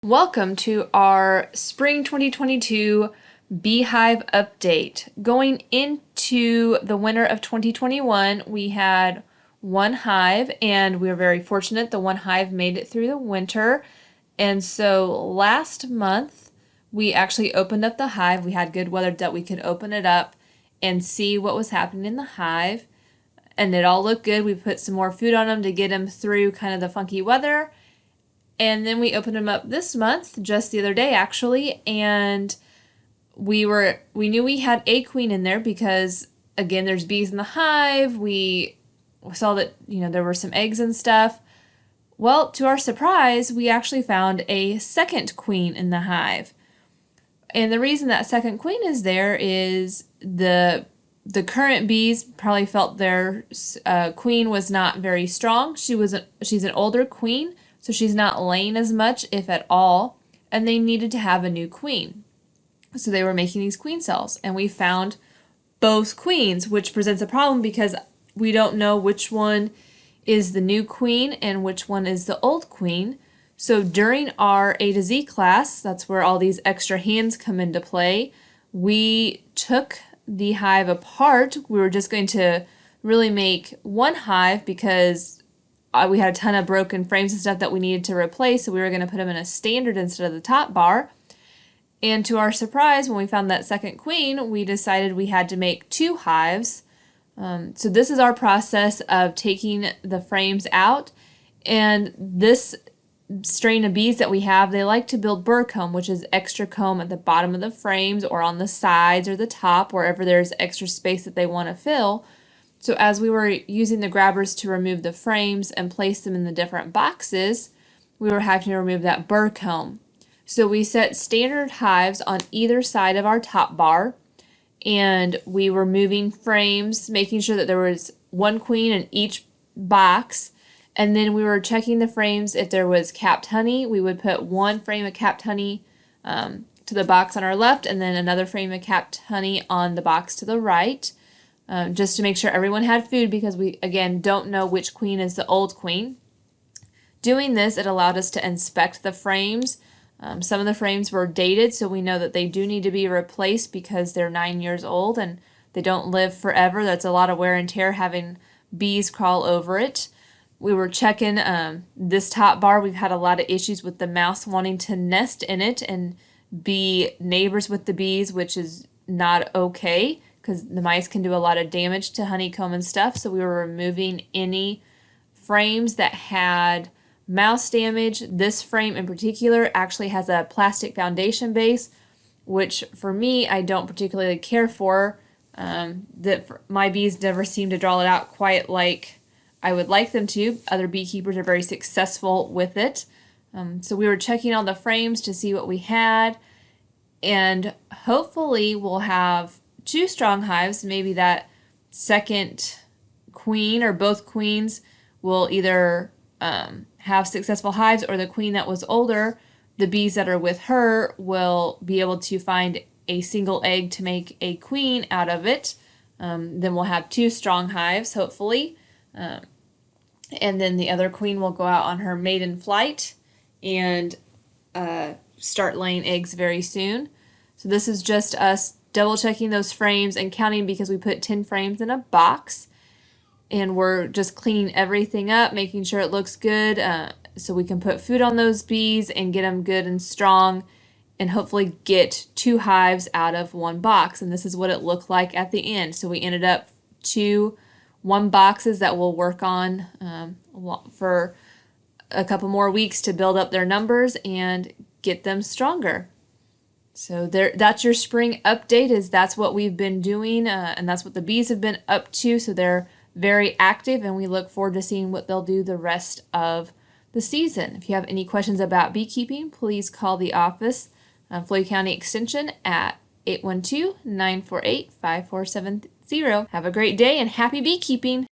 Welcome to our Spring 2022 Beehive update. Going into the winter of 2021, we had one hive, and we were very fortunate. The one hive made it through the winter. And so last month, we actually opened up the hive. We had good weather that we could open it up and see what was happening in the hive. And it all looked good. We put some more food on them to get them through kind of the funky weather. And then we opened them up this month, just the other day actually, and we knew we had a queen in there because, again, there's bees in the hive. We saw that, there were some eggs and stuff. Well, to our surprise, we actually found a second queen in the hive. And the reason that second queen is there is the current bees probably felt their queen was not very strong. She's an older queen, so she's not laying as much, if at all, and they needed to have a new queen. So they were making these queen cells, and we found both queens, which presents a problem because we don't know which one is the new queen and which one is the old queen. So during our A to Z class, that's where all these extra hands come into play, we took the hive apart. We were just going to really make one hive because we had a ton of broken frames and stuff that we needed to replace, so we were going to put them in a standard instead of the top bar. And to our surprise, when we found that second queen, we decided we had to make two hives. So this is our process of taking the frames out. And this strain of bees that we have, they like to build burr comb, which is extra comb at the bottom of the frames or on the sides or the top, wherever there's extra space that they want to fill. So as we were using the grabbers to remove the frames and place them in the different boxes, we were having to remove that burr comb. So we set standard hives on either side of our top bar, and we were moving frames, making sure that there was one queen in each box, and then we were checking the frames. If there was capped honey, we would put one frame of capped honey to the box on our left, and then another frame of capped honey on the box to the right. Just to make sure everyone had food because we, again, don't know which queen is the old queen. Doing this, it allowed us to inspect the frames. Some of the frames were dated, so we know that they do need to be replaced because they're 9 years old and they don't live forever. That's a lot of wear and tear having bees crawl over it. We were checking this top bar. We've had a lot of issues with the mouse wanting to nest in it and be neighbors with the bees, which is not okay, because the mice can do a lot of damage to honeycomb and stuff. So we were removing any frames that had mouse damage. This frame in particular actually has a plastic foundation base, which for me, I don't particularly care for. My bees never seem to draw it out quite like I would like them to. Other beekeepers are very successful with it. So we were checking all the frames to see what we had, and hopefully we'll have two strong hives. Maybe that second queen or both queens will either have successful hives, or the queen that was older, the bees that are with her will be able to find a single egg to make a queen out of it. Then we'll have two strong hives, hopefully. And then the other queen will go out on her maiden flight and start laying eggs very soon. So this is just us double checking those frames and counting because we put 10 frames in a box, and we're just cleaning everything up, making sure it looks good so we can put food on those bees and get them good and strong and hopefully get two hives out of one box. And this is what it looked like at the end. So we ended up 1 boxes that we'll work on for a couple more weeks to build up their numbers and get them stronger. So that's your spring update. That's what we've been doing, and that's what the bees have been up to. So they're very active, and we look forward to seeing what they'll do the rest of the season. If you have any questions about beekeeping, please call the office, Floyd County Extension at 812-948-5470. Have a great day and happy beekeeping!